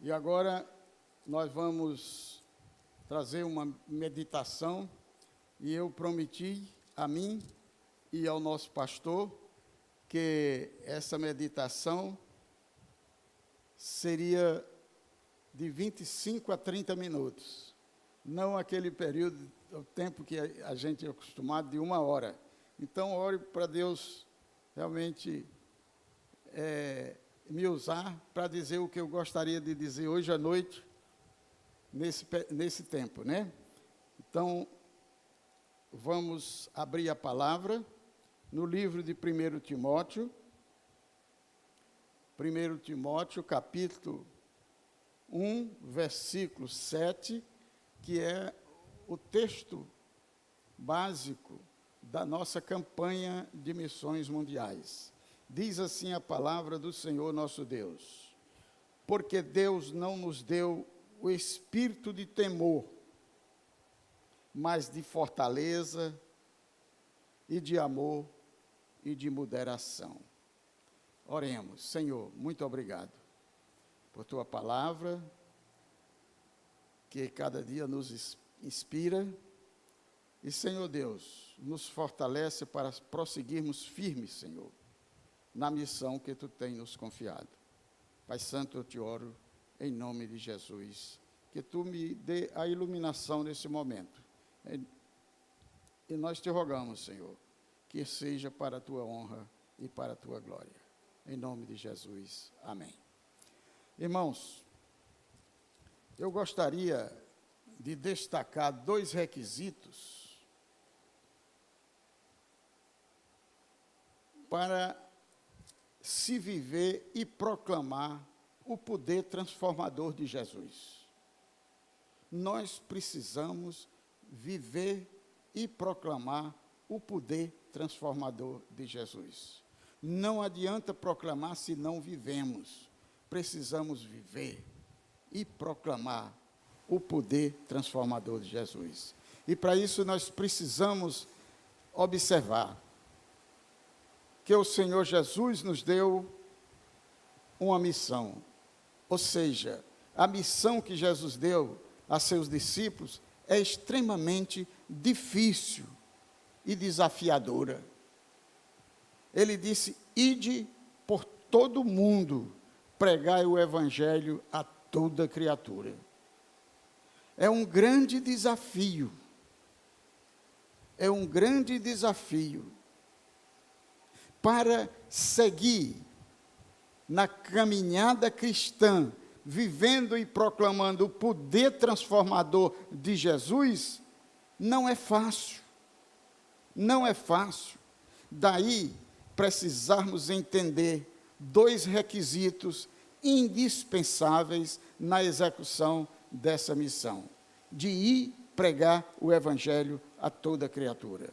E agora nós vamos trazer uma meditação, e eu prometi a mim e ao nosso pastor que essa meditação seria de 25 a 30 minutos, não aquele período, o tempo que a gente é acostumado de 1 hora. Então, ore para Deus realmente me usar para dizer o que eu gostaria de dizer hoje à noite, nesse tempo, né? Então, vamos abrir a palavra no livro de 1 Timóteo, capítulo 1, versículo 7, que é o texto básico da nossa campanha de missões mundiais. Diz assim a palavra do Senhor nosso Deus: porque Deus não nos deu o espírito de temor, mas de fortaleza e de amor e de moderação. Oremos. Senhor, muito obrigado por Tua palavra, que cada dia nos inspira, e, Senhor Deus, nos fortalece para prosseguirmos firmes, Senhor, na missão que Tu tens nos confiado. Pai Santo, eu te oro em nome de Jesus, que Tu me dê a iluminação nesse momento. E nós te rogamos, Senhor, que seja para a Tua honra e para a Tua glória. Em nome de Jesus. Amém. Irmãos, eu gostaria de destacar 2 requisitos para se viver e proclamar o poder transformador de Jesus. Nós precisamos viver e proclamar o poder transformador de Jesus. Não adianta proclamar se não vivemos. Precisamos viver e proclamar o poder transformador de Jesus. E para isso nós precisamos observar que o Senhor Jesus nos deu uma missão. Ou seja, a missão que Jesus deu a seus discípulos é extremamente difícil e desafiadora. Ele disse: ide por todo o mundo, pregai o evangelho a toda criatura. É um grande desafio. É um grande desafio para seguir na caminhada cristã, vivendo e proclamando o poder transformador de Jesus. Não é fácil. Não é fácil. Daí, precisarmos entender 2 requisitos indispensáveis na execução dessa missão, de ir pregar o evangelho a toda criatura.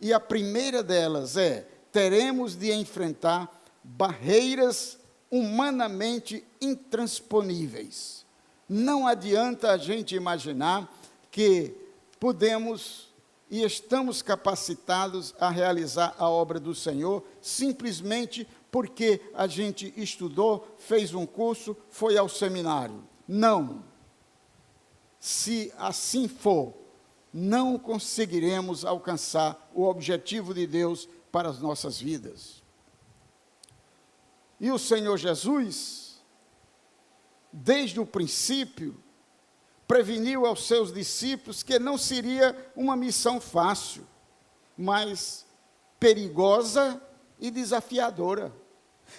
E a primeira delas é: teremos de enfrentar barreiras humanamente intransponíveis. Não adianta a gente imaginar que podemos e estamos capacitados a realizar a obra do Senhor simplesmente porque a gente estudou, fez um curso, foi ao seminário. Não. Se assim for, não conseguiremos alcançar o objetivo de Deus para as nossas vidas. E o Senhor Jesus, desde o princípio, preveniu aos seus discípulos que não seria uma missão fácil, mas perigosa e desafiadora.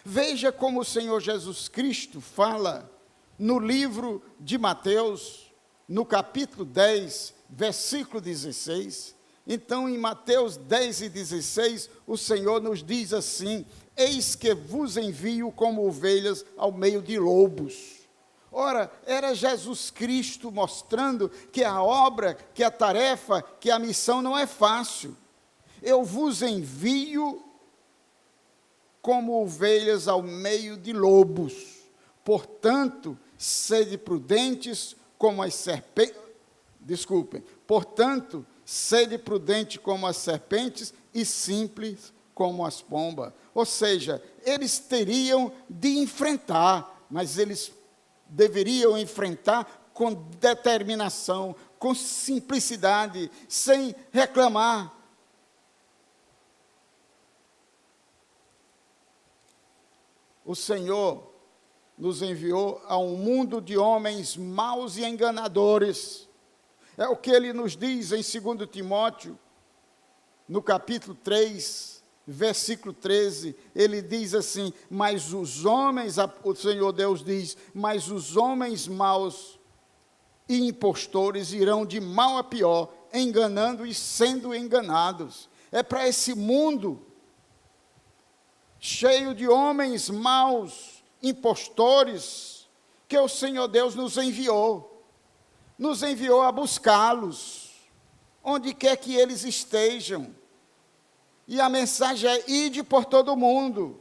Veja como o Senhor Jesus Cristo fala no livro de Mateus, no capítulo 10, versículo 16. Então, em Mateus 10 e 16, o Senhor nos diz assim: eis que vos envio como ovelhas ao meio de lobos. Ora, era Jesus Cristo mostrando que a obra, que a tarefa, que a missão não é fácil. Eu vos envio como ovelhas ao meio de lobos. Portanto, sede prudentes como as serpentes. Portanto, sede prudente como as serpentes e simples como as pombas. Ou seja, eles teriam de enfrentar, mas eles deveriam enfrentar com determinação, com simplicidade, sem reclamar. O Senhor nos enviou a um mundo de homens maus e enganadores. É o que ele nos diz em 2 Timóteo, no capítulo 3, versículo 13, ele diz assim: mas os homens, o Senhor Deus diz, mas os homens maus e impostores irão de mal a pior, enganando e sendo enganados. É para esse mundo cheio de homens maus, impostores, que o Senhor Deus nos enviou a buscá-los, onde quer que eles estejam. E a mensagem é: ide por todo o mundo.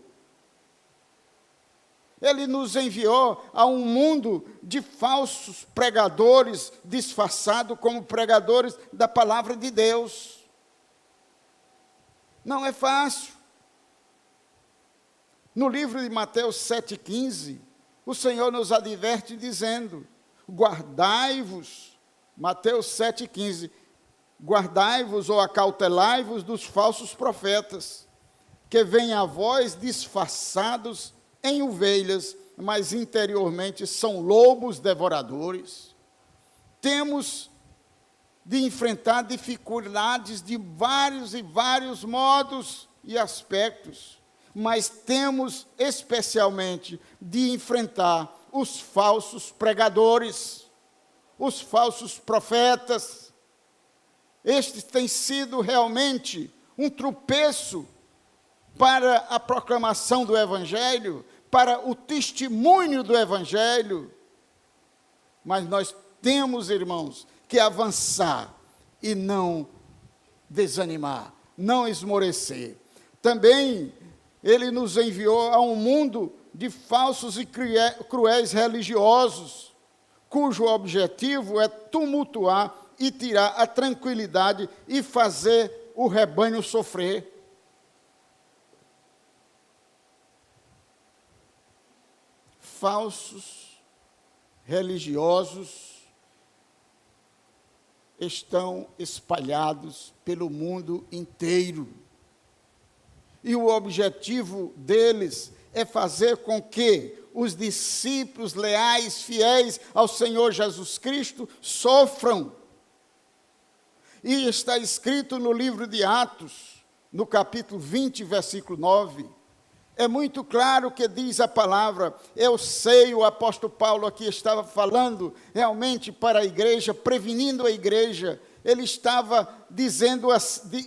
Ele nos enviou a um mundo de falsos pregadores, disfarçados como pregadores da palavra de Deus. Não é fácil. No livro de Mateus 7,15, o Senhor nos adverte dizendo: guardai-vos, Mateus 7,15, guardai-vos ou acautelai-vos dos falsos profetas, que vêm a vós disfarçados em ovelhas, mas interiormente são lobos devoradores. Temos de enfrentar dificuldades de vários modos e aspectos, mas temos especialmente de enfrentar os falsos pregadores, os falsos profetas. Este tem sido realmente um tropeço para a proclamação do Evangelho, para o testemunho do Evangelho. Mas nós temos, irmãos, que avançar e não desanimar, não esmorecer. Também ele nos enviou a um mundo de falsos e cruéis religiosos, cujo objetivo é tumultuar e tirar a tranquilidade e fazer o rebanho sofrer. Falsos religiosos estão espalhados pelo mundo inteiro. E o objetivo deles é fazer com que os discípulos leais, fiéis ao Senhor Jesus Cristo, sofram. E está escrito no livro de Atos, no capítulo 20, versículo 9, é muito claro que diz a palavra. Eu sei, o apóstolo Paulo aqui estava falando realmente para a igreja, prevenindo a igreja. Ele estava dizendo,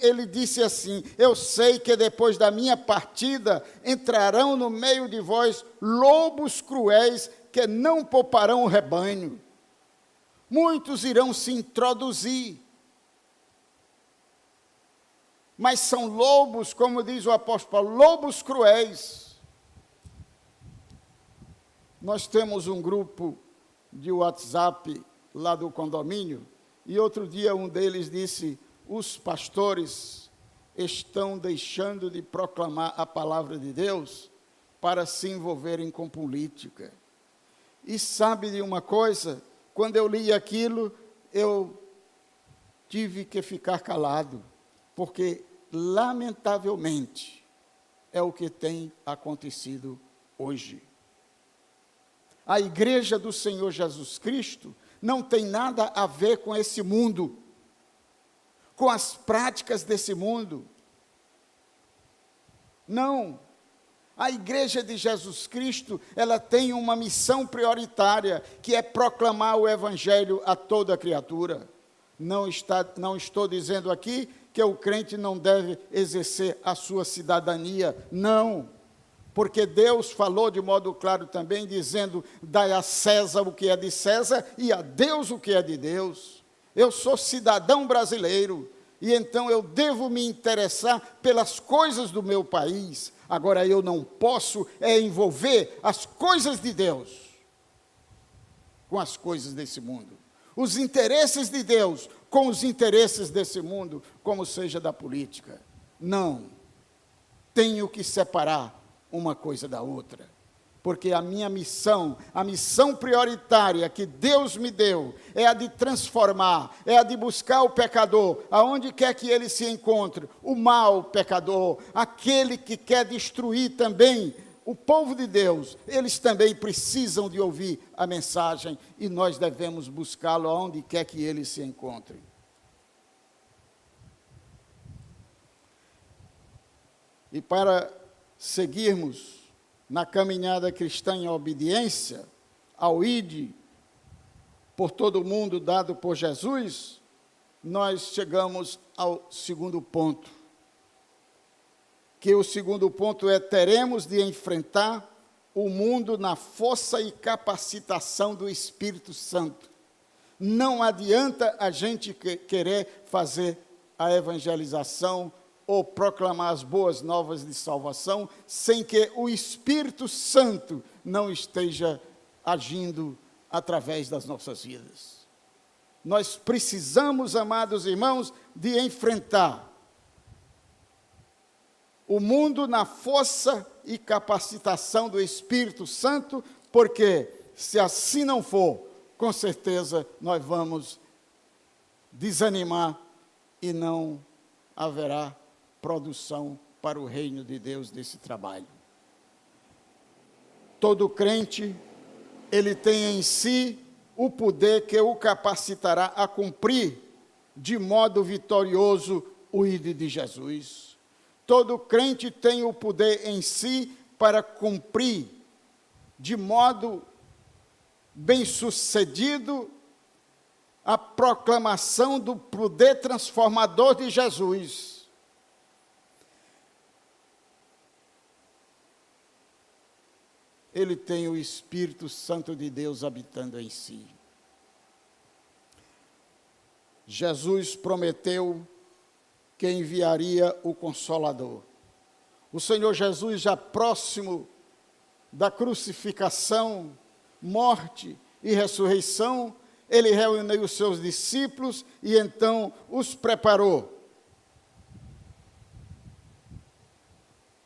ele disse assim: eu sei que depois da minha partida entrarão no meio de vós lobos cruéis que não pouparão o rebanho. Muitos irão se introduzir, mas são lobos, como diz o apóstolo Paulo, lobos cruéis. Nós temos um grupo de WhatsApp lá do condomínio, e outro dia um deles disse: os pastores estão deixando de proclamar a palavra de Deus para se envolverem com política. E sabe de uma coisa? Quando eu li aquilo, eu tive que ficar calado, porque, lamentavelmente, é o que tem acontecido hoje. A igreja do Senhor Jesus Cristo não tem nada a ver com esse mundo, com as práticas desse mundo. Não. A igreja de Jesus Cristo, ela tem uma missão prioritária, que é proclamar o Evangelho a toda criatura. Não estou dizendo aqui que o crente não deve exercer a sua cidadania, não. Porque Deus falou de modo claro também, dizendo: dai a César o que é de César e a Deus o que é de Deus. Eu sou cidadão brasileiro, e então eu devo me interessar pelas coisas do meu país. Agora, eu não posso envolver as coisas de Deus com as coisas desse mundo. Os interesses de Deus com os interesses desse mundo, como seja da política. Não. Tenho que separar uma coisa da outra. porque a minha missão, a missão prioritária que Deus me deu, é a de transformar, é a de buscar o pecador, aonde quer que ele se encontre, o mau pecador, aquele que quer destruir também o povo de Deus. Eles também precisam de ouvir a mensagem, e nós devemos buscá-lo aonde quer que ele se encontre. E para seguirmos na caminhada cristã em obediência ao ID por todo o mundo dado por Jesus, nós chegamos ao segundo ponto. Que o segundo ponto é: teremos de enfrentar o mundo na força e capacitação do Espírito Santo. Não adianta a gente querer fazer a evangelização ou proclamar as boas novas de salvação, sem que o Espírito Santo não esteja agindo através das nossas vidas. Nós precisamos, amados irmãos, de enfrentar o mundo na força e capacitação do Espírito Santo, porque se assim não for, com certeza nós vamos desanimar e não haverá produção para o reino de Deus desse trabalho. Todo crente, ele tem em si o poder que o capacitará a cumprir de modo vitorioso o ID de Jesus. Todo crente tem o poder em si para cumprir de modo bem-sucedido a proclamação do poder transformador de Jesus. Ele tem o Espírito Santo de Deus habitando em si. Jesus prometeu que enviaria o Consolador. O Senhor Jesus, já próximo da crucificação, morte e ressurreição, ele reuniu os seus discípulos e então os preparou.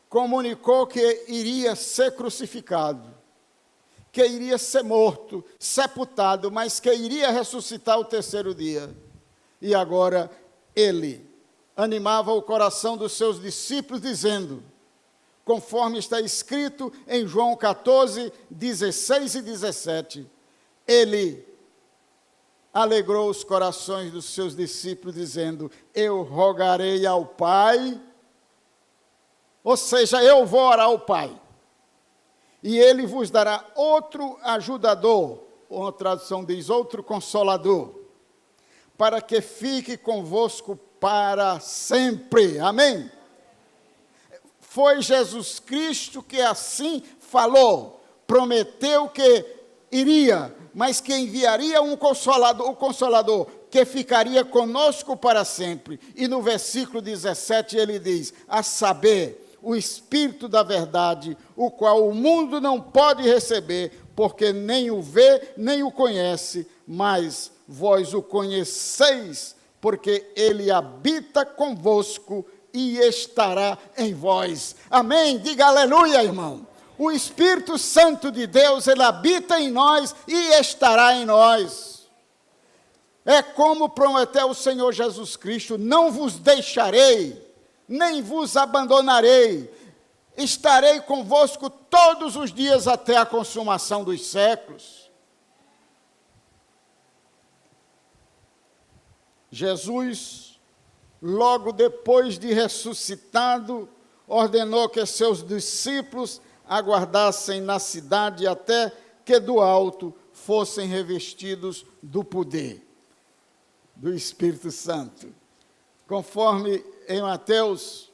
Comunicou que iria ser crucificado, que iria ser morto, sepultado, mas que iria ressuscitar o terceiro dia. E agora ele animava o coração dos seus discípulos, dizendo, conforme está escrito em João 14, 16 e 17, ele alegrou os corações dos seus discípulos, dizendo, eu rogarei ao Pai, ou seja, eu vou orar ao Pai, e ele vos dará outro ajudador, uma tradução diz, outro consolador, para que fique convosco para sempre. Amém? Foi Jesus Cristo que assim falou, prometeu que iria, mas que enviaria o Consolador, que ficaria conosco para sempre. E no versículo 17 ele diz, a saber, o Espírito da verdade, o qual o mundo não pode receber, porque nem o vê, nem o conhece, mas vós o conheceis, porque ele habita convosco e estará em vós. Amém? Diga aleluia, irmão. O Espírito Santo de Deus, ele habita em nós e estará em nós. É como prometeu o Senhor Jesus Cristo, não vos deixarei, nem vos abandonarei, estarei convosco todos os dias até a consumação dos séculos. Jesus, logo depois de ressuscitado, ordenou que seus discípulos aguardassem na cidade até que do alto fossem revestidos do poder do Espírito Santo. Conforme em Mateus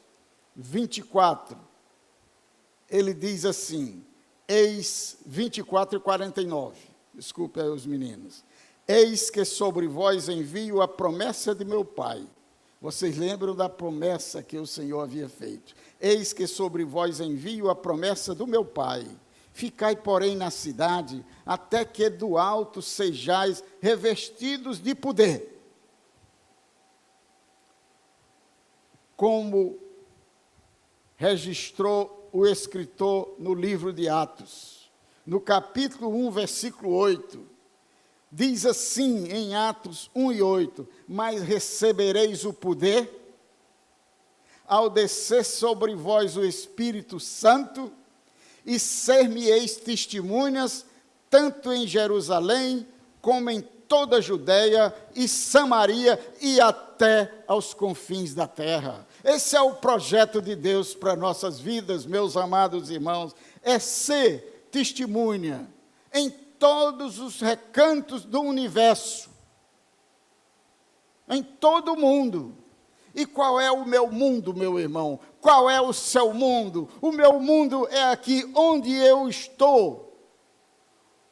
24, ele diz assim, eis 24 e 49, desculpe aí os meninos, eis que sobre vós envio a promessa de meu Pai. Vocês lembram da promessa que o Senhor havia feito? Eis que sobre vós envio a promessa do meu Pai. Ficai, porém, na cidade, até que do alto sejais revestidos de poder. Como registrou o escritor no livro de Atos. no capítulo 1, versículo 8, diz assim em Atos 1 e 8, mas recebereis o poder ao descer sobre vós o Espírito Santo, e ser-me-eis testemunhas, tanto em Jerusalém, como em toda a Judéia e Samaria, e até aos confins da terra. Esse é o projeto de Deus para nossas vidas, meus amados irmãos, é ser testemunha em todos os recantos do universo, em todo o mundo. E qual é o meu mundo, meu irmão? Qual é o seu mundo? O meu mundo é aqui onde eu estou.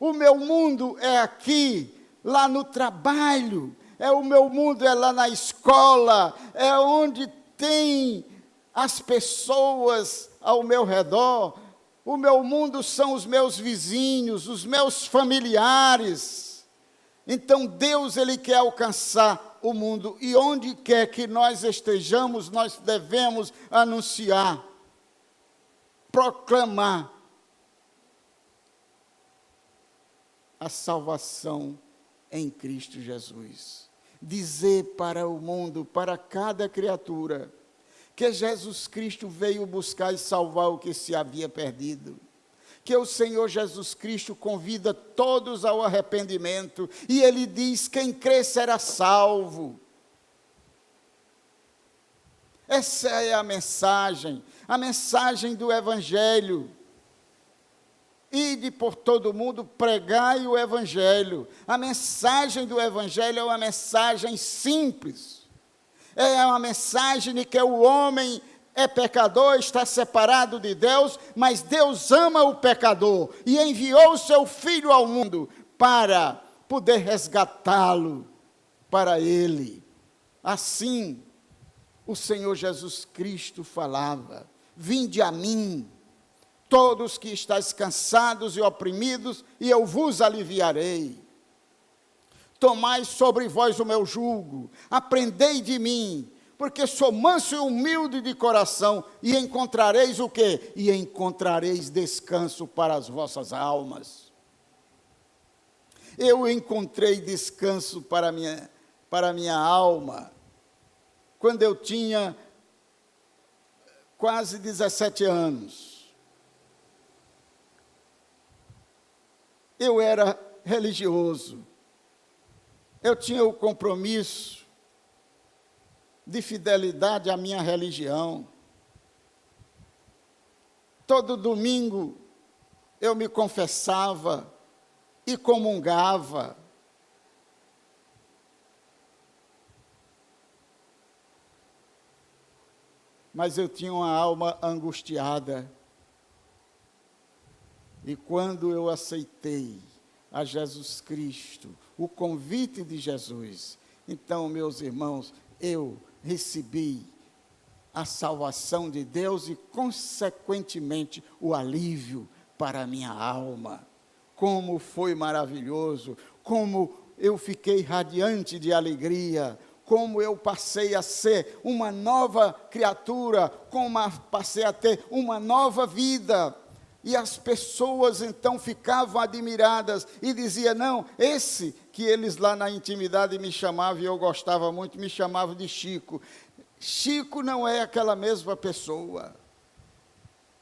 O meu mundo é aqui, lá no trabalho. O meu mundo é lá na escola. É onde tem as pessoas ao meu redor. O meu mundo são os meus vizinhos, os meus familiares. Então Deus, Ele quer alcançar o mundo, e onde quer que nós estejamos, nós devemos anunciar, proclamar a salvação em Cristo Jesus. Dizer para o mundo, para cada criatura, que Jesus Cristo veio buscar e salvar o que se havia perdido. Que o Senhor Jesus Cristo convida todos ao arrependimento, e Ele diz, quem crê será salvo. Essa é a mensagem do Evangelho. Ide por todo mundo, pregai o Evangelho. A mensagem do Evangelho é uma mensagem simples. É uma mensagem de que o homem é pecador, está separado de Deus, mas Deus ama o pecador e enviou o seu Filho ao mundo para poder resgatá-lo para Ele. Assim, o Senhor Jesus Cristo falava, vinde a mim, todos que estáis cansados e oprimidos, e eu vos aliviarei. Tomai sobre vós o meu jugo, aprendei de mim, porque sou manso e humilde de coração, e encontrareis o quê? E encontrareis descanso para as vossas almas. Eu encontrei descanso para minha alma, quando eu tinha quase 17 anos. Eu era religioso, eu tinha o compromisso de fidelidade à minha religião. Todo domingo eu me confessava e comungava. Mas eu tinha uma alma angustiada. E quando eu aceitei a Jesus Cristo, o convite de Jesus, então, meus irmãos, eu recebi a salvação de Deus e, consequentemente, o alívio para a minha alma. Como foi maravilhoso, como eu fiquei radiante de alegria, como eu passei a ser uma nova criatura, como passei a ter uma nova vida. E as pessoas então ficavam admiradas e diziam, não, esse que eles lá na intimidade me chamavam, e eu gostava muito, me chamavam de Chico. Chico não é aquela mesma pessoa.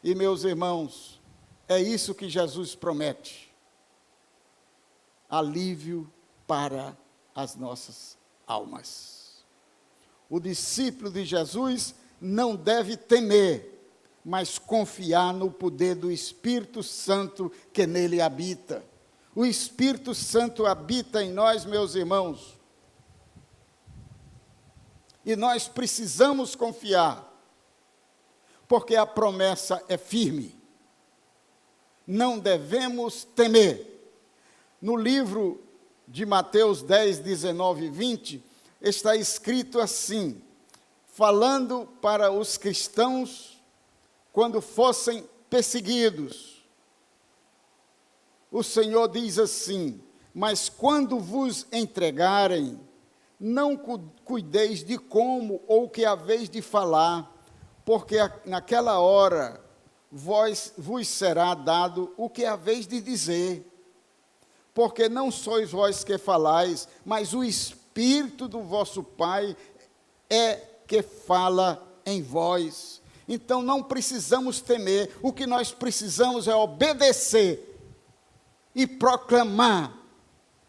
E meus irmãos, é isso que Jesus promete. Alívio para as nossas almas. O discípulo de Jesus não deve temer, mas confiar no poder do Espírito Santo que nele habita. O Espírito Santo habita em nós, meus irmãos. E nós precisamos confiar, porque a promessa é firme. Não devemos temer. No livro de Mateus 10, 19 e 20, está escrito assim, falando para os cristãos quando fossem perseguidos. O Senhor diz assim, mas quando vos entregarem, não cuideis de como ou que haveis de falar, porque naquela hora vos será dado o que haveis de dizer, porque não sois vós que falais, mas o Espírito do vosso Pai é que fala em vós. Então não precisamos temer, o que nós precisamos é obedecer e proclamar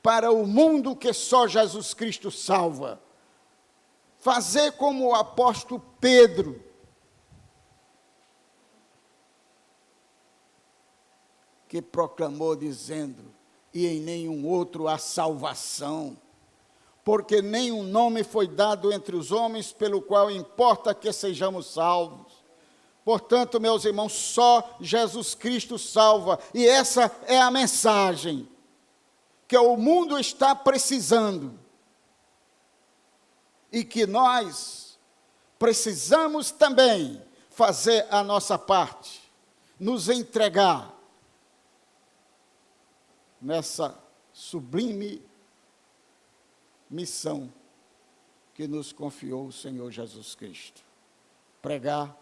para o mundo que só Jesus Cristo salva. Fazer como o apóstolo Pedro, que proclamou dizendo: e em nenhum outro há salvação, porque nenhum nome foi dado entre os homens pelo qual importa que sejamos salvos. Portanto, meus irmãos, só Jesus Cristo salva, e essa é a mensagem que o mundo está precisando, e que nós precisamos também fazer a nossa parte, nos entregar nessa sublime missão que nos confiou o Senhor Jesus Cristo: pregar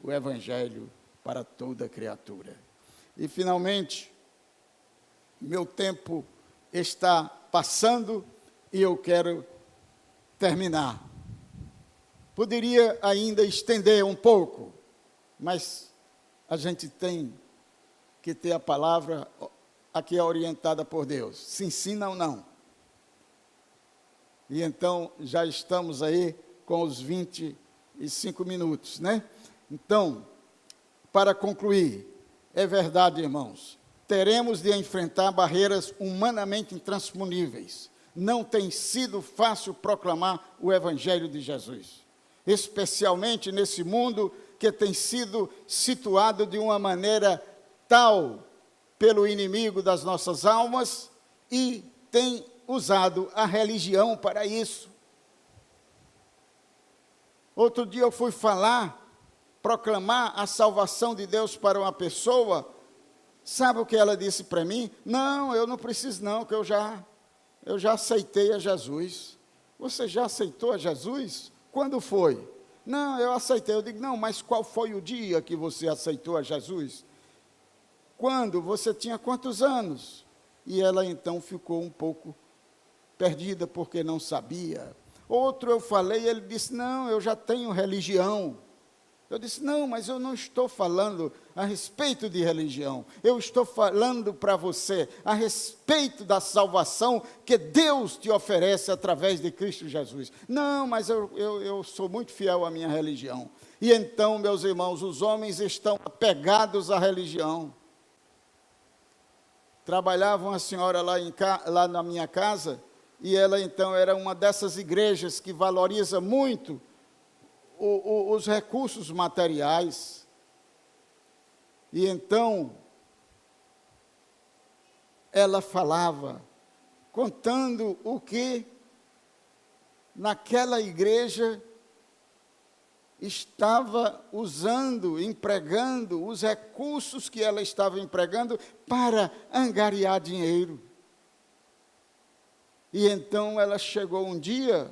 o Evangelho para toda criatura. E, finalmente, meu tempo está passando e eu quero terminar. Poderia ainda estender um pouco, mas a gente tem que ter a palavra aqui orientada por Deus, se ensina ou não. E então, já estamos aí com os 25 minutos, né? Então, para concluir, é verdade, irmãos, teremos de enfrentar barreiras humanamente intransponíveis. Não tem sido fácil proclamar o Evangelho de Jesus, especialmente nesse mundo que tem sido situado de uma maneira tal pelo inimigo das nossas almas e tem usado a religião para isso. Outro dia eu fui proclamar a salvação de Deus para uma pessoa. Sabe o que ela disse para mim? Não, eu não preciso não, que eu já aceitei a Jesus. Você já aceitou a Jesus? Quando foi? Não, eu aceitei. Eu digo, não, mas qual foi o dia que você aceitou a Jesus? Quando? Você tinha quantos anos? E ela então ficou um pouco perdida, porque não sabia. Outro eu falei, ele disse, não, eu já tenho religião. Eu disse, não, mas eu não estou falando a respeito de religião. Eu estou falando para você a respeito da salvação que Deus te oferece através de Cristo Jesus. Não, mas eu sou muito fiel à minha religião. E então, meus irmãos, os homens estão apegados à religião. Trabalhava uma senhora lá na minha casa, e ela então era uma dessas igrejas que valoriza muito os recursos materiais. E então, ela falava, contando o que naquela igreja estava empregando, os recursos que ela estava empregando para angariar dinheiro. E então ela chegou um dia,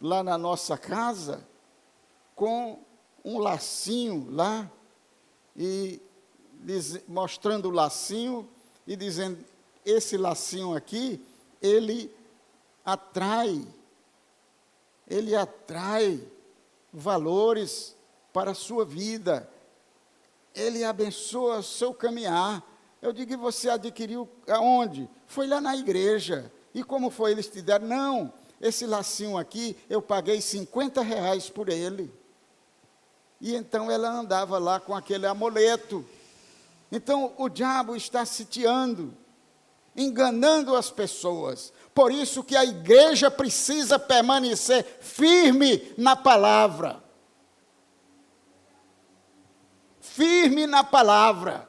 lá na nossa casa, com um lacinho lá, e mostrando o lacinho, e dizendo, esse lacinho aqui, ele atrai valores para a sua vida, ele abençoa o seu caminhar. Eu digo, e você adquiriu aonde? Foi lá na igreja. E como foi? Eles te deram? Não, esse lacinho aqui, eu paguei R$50 por ele. E então ela andava lá com aquele amuleto. Então o diabo está sitiando, enganando as pessoas. Por isso que a igreja precisa permanecer firme na palavra. Firme na palavra.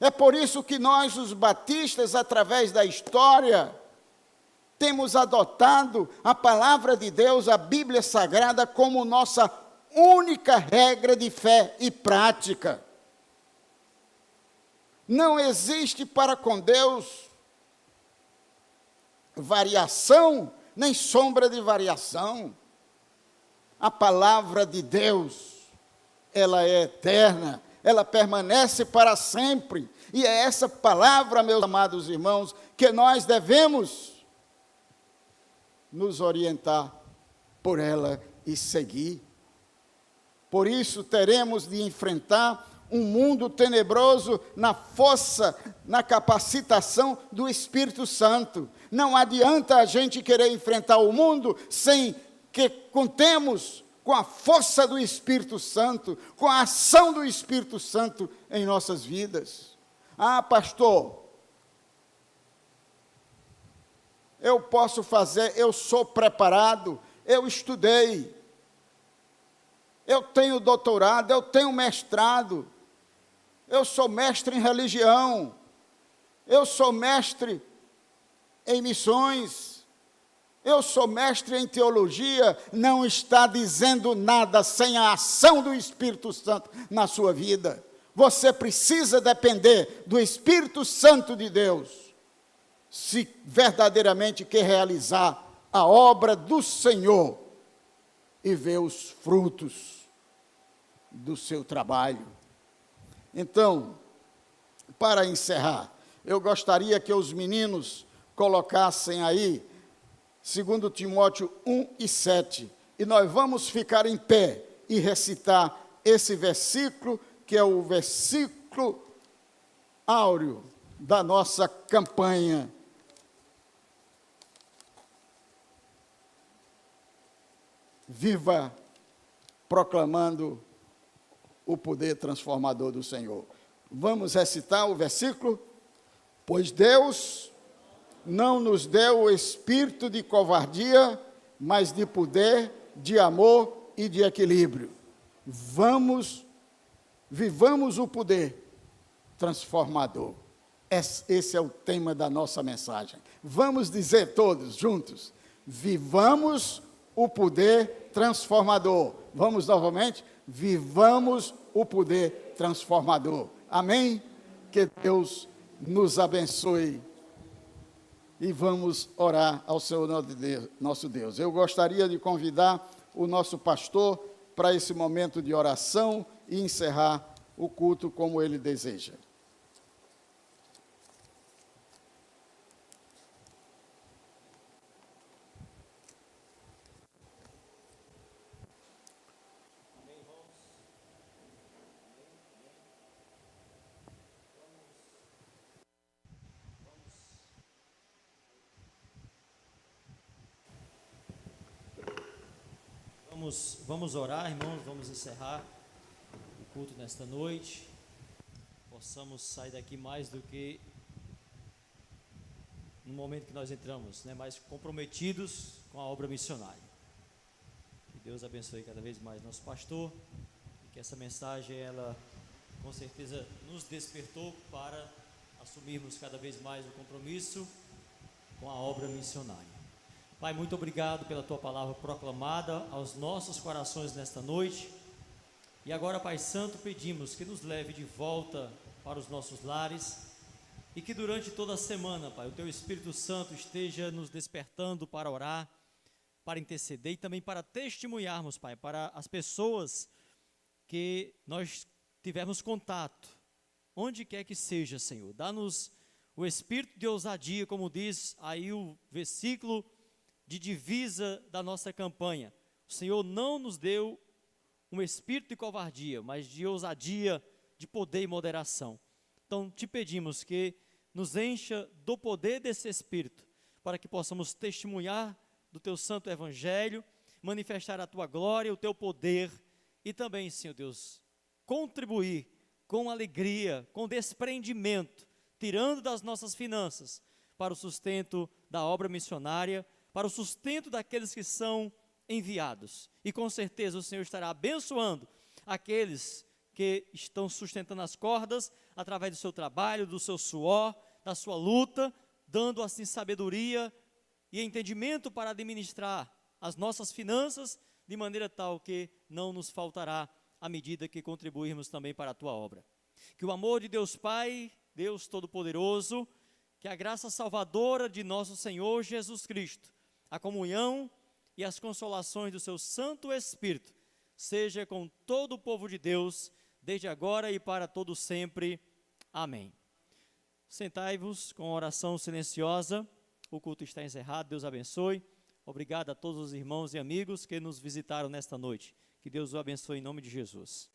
É por isso que nós, os batistas, através da história, temos adotado a palavra de Deus, a Bíblia Sagrada, como nossa única regra de fé e prática. Não existe para com Deus variação, nem sombra de variação. A palavra de Deus ela é eterna, ela permanece para sempre. E é essa palavra, meus amados irmãos, que nós devemos nos orientar por ela e seguir. Por isso, teremos de enfrentar um mundo tenebroso na força, na capacitação do Espírito Santo. Não adianta a gente querer enfrentar o mundo sem que contemos com a força do Espírito Santo, com a ação do Espírito Santo em nossas vidas. Ah, pastor, eu posso fazer, eu sou preparado, eu estudei, eu tenho doutorado, eu tenho mestrado, eu sou mestre em religião, eu sou mestre em missões, eu sou mestre em teologia. Não está dizendo nada sem a ação do Espírito Santo na sua vida. Você precisa depender do Espírito Santo de Deus, se verdadeiramente quer realizar a obra do Senhor e ver os frutos do seu trabalho. Então, para encerrar, eu gostaria que os meninos colocassem aí 2 Timóteo 1:7, e nós vamos ficar em pé e recitar esse versículo, que é o versículo áureo da nossa campanha. Viva proclamando o poder transformador do Senhor. Vamos recitar o versículo? Pois Deus não nos deu o espírito de covardia, mas de poder, de amor e de equilíbrio. Vivamos o poder transformador. Esse é o tema da nossa mensagem. Vamos dizer todos juntos: vivamos o poder transformador. Vamos novamente? Vivamos o poder transformador. Amém? Que Deus nos abençoe. E vamos orar ao Senhor nosso Deus. Eu gostaria de convidar o nosso pastor para esse momento de oração e encerrar o culto como ele deseja. Vamos orar, irmãos, vamos encerrar o culto nesta noite. Possamos sair daqui mais do que no momento que nós entramos, mais comprometidos com a obra missionária. Que Deus abençoe cada vez mais nosso pastor, e que essa mensagem, ela com certeza nos despertou para assumirmos cada vez mais o compromisso com a obra missionária. Pai, muito obrigado pela Tua palavra proclamada aos nossos corações nesta noite. E agora, Pai Santo, pedimos que nos leve de volta para os nossos lares e que durante toda a semana, Pai, o Teu Espírito Santo esteja nos despertando para orar, para interceder e também para testemunharmos, Pai, para as pessoas que nós tivermos contato, onde quer que seja, Senhor. Dá-nos o espírito de ousadia, como diz aí o versículo de divisa da nossa campanha. O Senhor não nos deu um espírito de covardia, mas de ousadia, de poder e moderação. Então, te pedimos que nos encha do poder desse espírito, para que possamos testemunhar do Teu santo evangelho, manifestar a Tua glória, o Teu poder, e também, Senhor Deus, contribuir com alegria, com desprendimento, tirando das nossas finanças, para o sustento da obra missionária, para o sustento daqueles que são enviados. E com certeza o Senhor estará abençoando aqueles que estão sustentando as cordas, através do seu trabalho, do seu suor, da sua luta, dando assim sabedoria e entendimento para administrar as nossas finanças, de maneira tal que não nos faltará à medida que contribuirmos também para a Tua obra. Que o amor de Deus Pai, Deus Todo-Poderoso, que a graça salvadora de nosso Senhor Jesus Cristo, a comunhão e as consolações do seu Santo Espírito, seja com todo o povo de Deus, desde agora e para todo sempre. Amém. Sentai-vos com oração silenciosa. O culto está encerrado. Deus abençoe. Obrigado a todos os irmãos e amigos que nos visitaram nesta noite. Que Deus o abençoe em nome de Jesus.